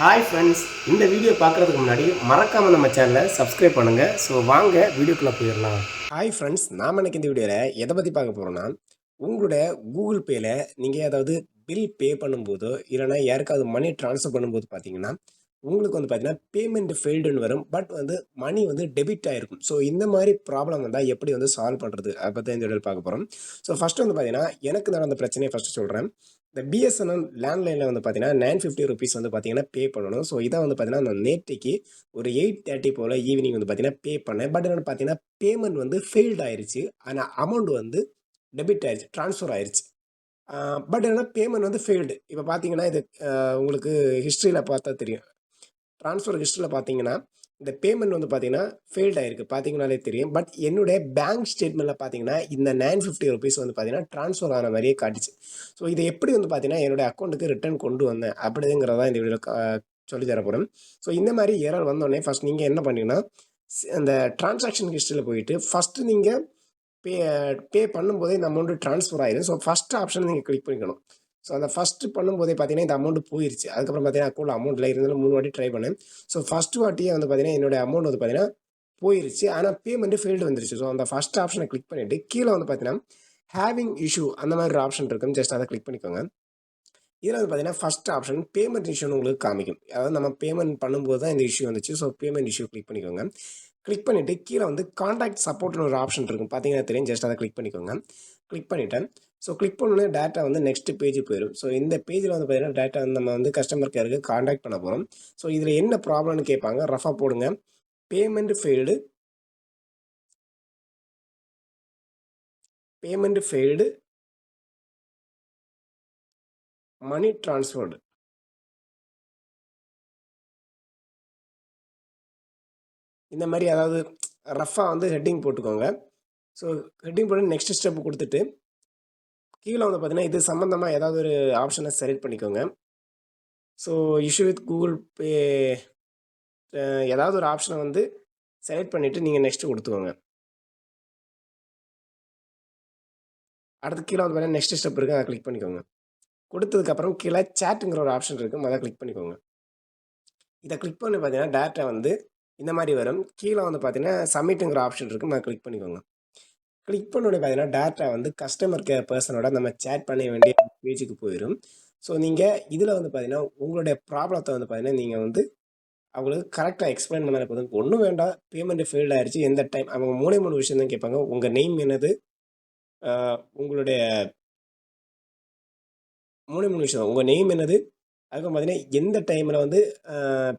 Hi friends, இந்த video பார்க்குறதுக்கு முன்னாடி மறக்காமல் நம்ம சேனலை சப்ஸ்கிரைப் பண்ணுங்கள். ஸோ வாங்க வீடியோக்குள்ளே போயிடலாம். ஹாய் ஃப்ரெண்ட்ஸ், நாம் இன்னைக்கு இந்த வீடியோவில் எதை பற்றி பார்க்க போகிறோன்னா, உங்களோட கூகுள் பேயில் நீங்கள் ஏதாவது பில் பே பண்ணும்போதோ இல்லைனா யாருக்காவது மணி ட்ரான்ஸ்ஃபர் பண்ணும்போது பார்த்தீங்கன்னா, உங்களுக்கு வந்து பார்த்தீங்கன்னா பேமெண்ட் ஃபெயில்டுன்னு வரும். பட் வந்து மணி வந்து டெபிட் ஆகிருக்கும். ஸோ இந்த மாதிரி ப்ராப்ளம் வந்தால் எப்படி வந்து சால்வ் பண்ணுறது அதை பற்றி இந்த வீடியோவில் பார்க்க போகிறோம். ஸோ ஃபஸ்ட்டு வந்து பார்த்தீங்கன்னா எனக்கு நடந்த பிரச்சனையை ஃபஸ்ட்டு சொல்கிறேன். இந்த பிஎஸ்என்எல் லேண்ட்லைனில் வந்து பார்த்தீங்கன்னா ₹950 வந்து பார்த்தீங்கன்னா பே பண்ணணும். ஸோ இதை வந்து பார்த்தீங்கன்னா நான் நேற்றைக்கு ஒரு 8:30 போல் ஈவினிங் வந்து பார்த்தீங்கன்னா பே பண்ணேன். பட் என்னென்னு பார்த்தீங்கன்னா பேமெண்ட் வந்து ஃபெயில்டு ஆயிடுச்சு. ஆனால் அமௌண்ட் வந்து டெபிட் ஆயிடுச்சு, ட்ரான்ஸ்ஃபர் ஆயிடுச்சு. பட் என்னன்னா பேமெண்ட் வந்து ஃபெயில்டு. இப்போ பார்த்தீங்கன்னா இது உங்களுக்கு ஹிஸ்ட்ரியில் பார்த்தா தெரியும். ட்ரான்ஸ்ஃபர் ஹிஸ்ட்ரியில் பார்த்தீங்கன்னா இந்த பேமெண்ட் வந்து பார்த்தீங்கன்னா ஃபெயில்ட் ஆயிருக்கு, பார்த்தீங்கனாலே தெரியும். பட் என்னுடைய பேங்க் ஸ்டேட்மெண்ட்டில் பார்த்தீங்கன்னா இந்த ₹950 வந்து பார்த்தீங்கன்னா ட்ரான்ஸ்ஃபர் ஆன மாதிரியே காட்டுச்சு. ஸோ இதை எப்படி வந்து பார்த்தீங்கன்னா என்னுடைய அக்கௌண்ட்டுக்கு ரிட்டர்ன் கொண்டு வந்தேன் அப்படிங்கிறதா இந்த வீடியோவில் சொல்லி தரப்போகிறேன். ஸோ இந்த மாதிரி எரர் வந்தோடனே ஃபஸ்ட் நீங்கள் என்ன பண்ணீங்கன்னா அந்த டிரான்சாக்ஷன் ஹிஸ்ட்ரியில் போயிட்டு ஃபஸ்ட்டு நீங்கள் பே பே பண்ணும்போதே இந்த அமௌண்ட்டு ட்ரான்ஸ்ஃபர் ஆயிடும். ஸோ ஃபஸ்ட் ஆப்ஷன் நீங்கள் கிளிக் பண்ணிக்கணும். ஸோ அந்த ஃபஸ்ட்டு பண்ணும்போதே பார்த்தீங்கன்னா இந்த அமௌண்ட் போயிருச்சு. அதுக்கப்புறம் பார்த்தீங்கன்னா அக்கௌண்ட்டில் அமௌண்ட்டில் இருந்தாலும் 3 வாட்டி ட்ரை பண்ணேன். ஸோ ஃபஸ்ட்டு வாட்டியே வந்து பார்த்தீங்கன்னா என்னுடைய அமௌண்ட் வந்து பார்த்தீங்கன்னா போயிருச்சு. ஆனால் பேமெண்ட்டு ஃபெயில்டு வந்துருச்சு. ஸோ அந்த ஃபஸ்ட் ஆப்ஷனை கிளிக் பண்ணிவிட்டு கீழே வந்து பார்த்தீங்கன்னா ஹேவிங் இஷ்யூ அந்த மாதிரி ஒரு ஆப்ஷன் இருக்கும். ஜஸ்ட் அதை கிளிக் பண்ணிக்கோங்க. இதில் வந்து பார்த்தீங்கன்னா ஃபஸ்ட் ஆப்ஷன் பேமெண்ட் இஷ்யூன்னு உங்களுக்கு காமிக்கும். அதாவது நம்ம பேமெண்ட் பண்ணும்போது தான் இந்த இஷ்யூ வந்துச்சு. ஸோ பேமெண்ட் இஷ்யூ கிளிக் பண்ணிக்கோங்க. கிளிக் பண்ணிவிட்டு கீழே வந்து கான்டாக்ட் சப்போர்ட்னு ஒரு ஆப்ஷன் இருக்கும், பார்த்தீங்கன்னா தெரியும். ஜஸ்ட் அதை கிளிக் பண்ணிக்கோங்க. கிளிக் பண்ணிவிட்டேன். ஸோ கிளிக் பண்ணோன்னே டேட்டா வந்து நெக்ஸ்ட் பேஜுக்கு போயிடும். ஸோ இந்த பேஜில் வந்து பார்த்தீங்கன்னா டேட்டா வந்து நம்ம வந்து கஸ்டமர் கேருக்கு கான்டாக்ட் பண்ண போகிறோம். ஸோ இதில் என்ன ப்ராப்ளம்னு கேட்பாங்க. ரஃபாக போடுங்க, பேமெண்ட் ஃபெயில்டு, பேமெண்ட் ஃபெயில்டு, மணி ட்ரான்ஸ்ஃபர்டு. இந்த மாதிரி அதாவது ரஃபாக வந்து ஹெட்டிங் போட்டுக்கோங்க. ஸோ ஹெட்டிங் போட்டு நெக்ஸ்ட் ஸ்டெப் கொடுத்துட்டு கீழே வந்து பார்த்தீங்கன்னா இது சம்மந்தமாக ஏதாவது ஒரு ஆப்ஷனை செலக்ட் பண்ணிக்கோங்க. So issue with Google Pay ஏதாவது ஒரு ஆப்ஷனை வந்து செலக்ட் பண்ணிவிட்டு நீங்கள் நெக்ஸ்ட்டு கொடுத்துக்கோங்க. அடுத்து கீழே வந்து பார்த்தீங்கன்னா நெக்ஸ்ட் ஸ்டெப் இருக்குது, அதை கிளிக் பண்ணிக்கோங்க. கொடுத்ததுக்கப்புறம் கீழே சேட்டுங்கிற ஒரு ஆப்ஷன் இருக்கும், அதை கிளிக் பண்ணிக்கோங்க. இதை கிளிக் பண்ணி பார்த்தீங்கன்னா டேட்டா வந்து இந்த மாதிரி வரும். கீழே வந்து பார்த்தீங்கன்னா சப்மிட்டுங்கிற ஆப்ஷன் இருக்கும், அதை கிளிக் பண்ணிக்கோங்க. கிளிக் பண்ணோடனே பார்த்தீங்கன்னா டேட்டா வந்து கஸ்டமர் கேர் பர்சனோட நம்ம சேட் பண்ண வேண்டிய பேஜுக்கு போயிடும். ஸோ நீங்கள் இதில் வந்து பார்த்தீங்கன்னா உங்களுடைய ப்ராப்ளத்தை வந்து பார்த்தீங்கன்னா நீங்கள் வந்து அவங்களுக்கு கரெக்டாக எக்ஸ்பிளைன் பண்ணாலே போதும். ஒன்றும் வேண்டாம், பேமெண்ட் ஃபெயில்ட் ஆயிடுச்சு, எந்த டைம் அவங்க 3 விஷயம் தான் கேட்பாங்க. உங்கள் நேம் என்னது, உங்களுடைய 3 விஷயம் தான். உங்கள் நேம் என்னது, அதுக்கப்புறம் பார்த்தீங்கன்னா எந்த டைமில் வந்து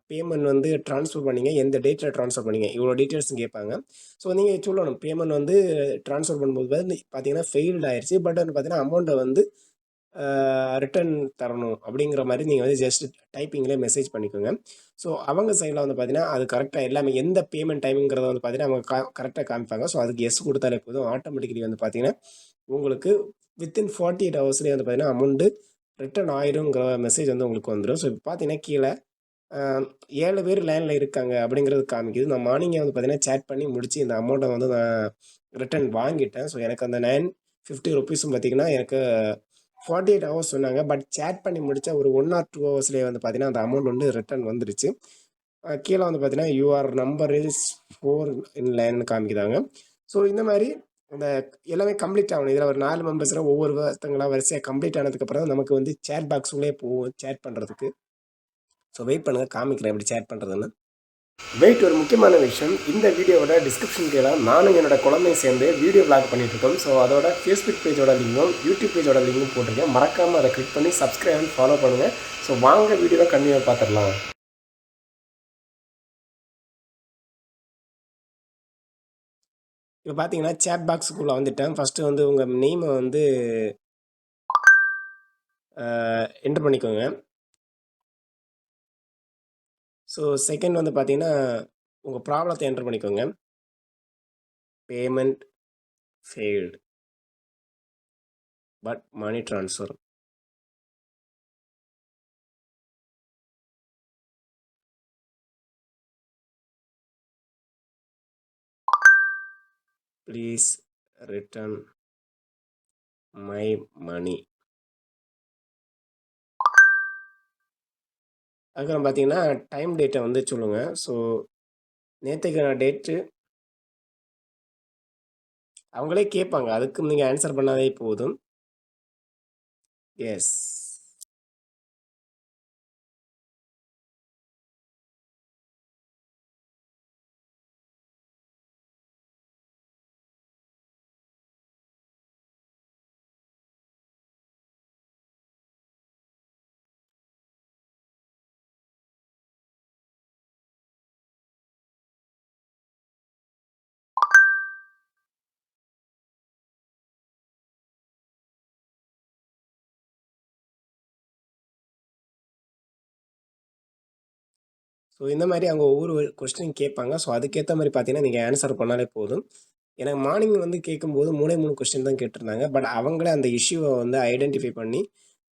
பேமெண்ட் வந்து ட்ரான்ஸ்ஃபர் பண்ணீங்க, எந்த டேட்டில் ட்ரான்ஸ்ஃபர் பண்ணீங்க, இவ்வளோ டீட்டெயில்ஸும் கேட்பாங்க. ஸோ நீங்கள் சொல்லணும் பேமெண்ட் வந்து ட்ரான்ஸ்ஃபர் பண்ணும்போது வந்து பார்த்தீங்கன்னா ஃபெயில்டு ஆயிடுச்சு. பட் வந்து பார்த்தீங்கன்னா அமௌண்ட்டை வந்து ரிட்டர்ன் தரணும் அப்படிங்கிற மாதிரி நீங்கள் வந்து ஜஸ்ட் டைப்பிங்கில் மெசேஜ் பண்ணிக்கோங்க. ஸோ அவங்க சைடில் வந்து பார்த்தீங்கன்னா அது கரெக்டாக எல்லாமே எந்த பேமெண்ட் டைமிங்கிறத வந்து பார்த்தீங்கன்னா அவங்க கரெக்டாக காமிப்பாங்க. ஸோ அதுக்கு எஸ் கொடுத்தாலே போதும். ஆட்டோமேட்டிக்கலி வந்து பார்த்தீங்கன்னா உங்களுக்கு வித்தின் 48 ஹவர்ஸ்லேயே வந்து பார்த்தீங்கன்னா அமௌண்ட்டு ரிட்டர்ன் ஆயிருங்கிற மெசேஜ் வந்து உங்களுக்கு வந்துடும். ஸோ இப்போ பார்த்தீங்கன்னா கீழே 7 பேர் லைனில் இருக்காங்க அப்படிங்கிறது காமிக்குது. நான் மார்னிங்கே வந்து பார்த்தீங்கன்னா சேட் பண்ணி முடிச்சு இந்த அமௌண்ட்டை வந்து நான் ரிட்டர்ன் வாங்கிட்டேன். ஸோ எனக்கு அந்த ₹950 பார்த்தீங்கன்னா எனக்கு 48 ஹவர்ஸ் சொன்னாங்க. பட் சேட் பண்ணி முடித்தா ஒரு 1 ஆர் 2 ஹவர்ஸ்லேயே வந்து பார்த்தீங்கன்னா அந்த அமௌண்ட் வந்து ரிட்டர்ன் வந்துருச்சு. கீழே வந்து பார்த்தீங்கன்னா யூஆர் நம்பர் இஸ் 4 இன் லைன்னு காமிக்கிறாங்க. ஸோ இந்த மாதிரி அந்த எல்லாமே கம்ப்ளீட் ஆகணும். இதில் ஒரு 4 மெம்பர்ஸில் ஒவ்வொருத்தங்களா வரிசையாக கம்ப்ளீட் ஆனதுக்கப்புறம் நமக்கு வந்து சேட் பாக்ஸுக்குள்ளே போகும் சேட் பண்ணுறதுக்கு. ஸோ வெயிட் பண்ணுங்கள், காமிக்கிறேன் எப்படி சேட் பண்ணுறதுன்னு. வெயிட், ஒரு முக்கியமான விஷயம், இந்த வீடியோவோட டிஸ்கிரிப்ஷன் கீழே நானும் என்னோட குழந்தையும் சேர்ந்து வீடியோ விளாக் பண்ணிட்டுருக்கோம். ஸோ அதோட ஃபேஸ்புக் பேஜோட லிங்கும் யூடியூப் பேஜோட லிங்கும் போட்டிருக்கேன். மறக்காமல் அதை கிளிக் பண்ணி சப்ஸ்கிரைப் பண்ணி ஃபாலோ பண்ணுங்கள். ஸோ வாங்க வீடியோவை கண்டினியூ பார்த்துடலாம். இப்போ பார்த்தீங்கன்னா சேட் பாக்ஸுக்குள்ளே வந்துட்டேன். ஃபஸ்ட்டு வந்து உங்கள் நேமை வந்து என்டர் பண்ணிக்கோங்க. ஸோ செகண்ட் வந்து பார்த்தீங்கன்னா உங்கள் ப்ராப்ளத்தை என்டர் பண்ணிக்கோங்க. Payment failed but money transfer. Please return my money. அதுக்கப்புறம் பார்த்தீங்கன்னா, டைம் டேட்ட வந்து சொல்லுங்க. ஸோ நேத்தைக்கான டேட்டு அவங்களே கேட்பாங்க. அதுக்கு நீங்க ஆன்சர் பண்ணாவே போதும். எஸ். ஸோ இந்த மாரி அவங்க ஒவ்வொரு கொஸ்டின் கேட்பாங்க. ஸோ அதுக்கேத்த மாரி பார்த்தீங்கன்னா, நீங்க ஆன்சர் பண்ணாலே போதும். எனக்கு மார்னிங் வந்து கேட்கும்போது 3 கொஸ்டின் தான் கேட்டிருந்தாங்க. பட் அவங்களே அந்த இஷ்யூவ வந்து ஐடென்டிஃபை பண்ணி,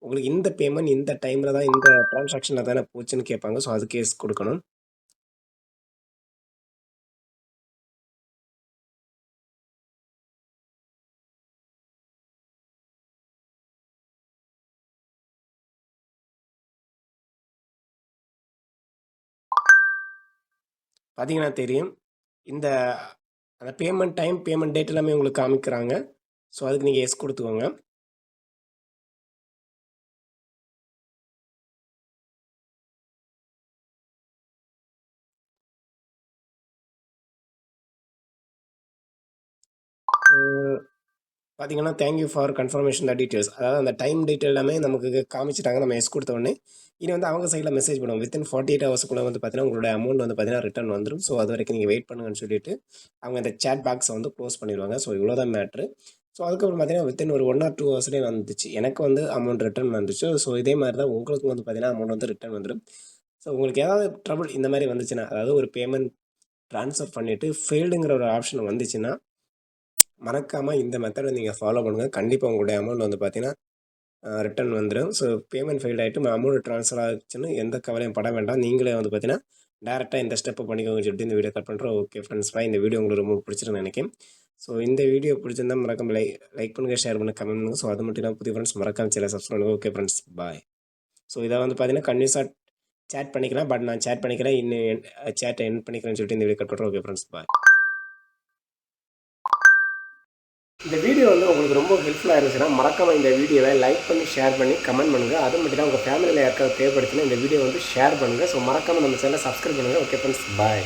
உங்களுக்கு இந்த பேமெண்ட் இந்த டைம்ல தான் இந்த டிரான்சாக்ஷன்ல தானே போச்சுன்னு கேட்பாங்க. ஸோ அதுக்கு எஸ் குடுக்கணும். பார்த்தீங்கன்னா தெரியும். இந்த அந்த பேமெண்ட் டைம், பேமெண்ட் டேட் எல்லாமே உங்களுக்கு காமிக்கிறாங்க. ஸோ அதுக்கு நீங்க எஸ் குடுத்துக்கோங்க. ம். பார்த்தீங்கன்னா, thank you for confirmation the details. அதாவது அந்த டைம் டீட்டெயில் எல்லாமே நமக்கு காமிச்சுட்டாங்க. நம்ம எஸ் குடுத்த உடனே, இனி வந்து அவங்க சைட்ல மெசேஜ் பண்ணுவாங்க. வித்தின் 48 ஹவர்ஸ்க்குள்ள வந்து பார்த்தீங்கன்னா, உங்களுடைய அமௌண்ட் வந்து பார்த்தீங்கன்னா, ரிட்டர்ன் வந்துரும். ஸோ அதுவரைக்கும் நீங்க வெயிட் பண்ணுங்கன்னு சொல்லிட்டு, அவங்க அந்த சாட் பாக்ஸ வந்து குளோஸ் பண்ணிருவாங்க. ஸோ இவ்வளோதான் மேட்ரு. ஸோ அதுக்கப்புறம் பார்த்தீங்கன்னா, வித்தின் ஒரு 1 ஆர் 2 ஹவர்ஸ்லயே வந்துச்சு. எனக்கு வந்து அமௌண்ட் ரிட்டர்ன் வந்துச்சு. ஸோ இதே மாரி தான் உங்களுக்கும் வந்து பார்த்தீங்கன்னா, அமௌண்ட் வந்து ரிட்டர்ன் வந்துரும். ஸோ உங்களுக்கு ஏதாவது ட்ரபிள் இந்த மாரி வந்துச்சுன்னா, அதாவது ஒரு பேமெண்ட் ட்ரான்ஸ்ஃபர் பண்ணிட்டு ஃபெயில்டுங்கிற ஒரு ஆப்ஷன் வந்துச்சுன்னா, மறக்காம இந்த மெத்தட நீங்க ஃபாலோ பண்ணுங்க. கண்டிப்பா உங்களுடைய அமௌண்ட் வந்து பார்த்தீங்கன்னா, ரிட்டர்ன் வந்துரும். ஸோ பேமெண்ட் ஃபெயில்ட் ஆயிட்டு அமௌண்ட் ட்ரான்ஸ்ஃபர் ஆச்சுன்னு எந்த கவலையும் பட வேண்டாம். நீங்களே வந்து பார்த்தீங்கன்னா, டைரக்ட்டா இந்த ஸ்டெப்ப பண்ணிக்கோங்கன்னு சொல்லிட்டு இந்த வீடியோ கட் பண்றோம். Okay friends bye. இந்த வீடியோ உங்களுக்கு ரொம்ப பிடிச்சிருக்கும்னு நெனைக்கிறேன். ஸோ இந்த வீடியோ பிடிச்சிருந்தா மறக்காம லைக் பண்ணுங்க, ஷேர் பண்ணுங்க, கமெண்ட் பண்ணுங்க. ஸோ அது மட்டும் இல்லாம புதிய ஃப்ரெண்ட்ஸ் மறக்காம சேனல சப்ஸ்கிரைப் பண்ணுங்க. Okay friends bye. ஸோ இத வந்து பார்த்தீங்கன்னா, கன்டினியூஸா சேட் பண்ணிக்கலாம். பட் நான் சேட் பண்ணிக்கிறேன். இன்னும் சேட்ட எண்ட் பண்ணிக்கிறேன்னு சொல்லிட்டு இந்த வீடியோ கட் பண்றோம். Okay friends bye. இந்த வீடியோ வந்து உங்களுக்கு ரொம்ப ஹெல்ப்ஃபுல்லா இருந்துச்சுன்னா, மறக்காம இந்த வீடியோவை லைக் பண்ணி, ஷேர் பண்ணி, கமெண்ட் பண்ணுங்க. அது மட்டும் இல்லாம உங்க ஃபேமிலில யாருக்காவது தேவைப்படுச்சுன்னா இந்த வீடியோ வந்து ஷேர் பண்ணுங்க. ஸோ மறக்காம நம்ம சேனல சப்ஸ்கிரைப் பண்ணுங்க. Okay friends bye.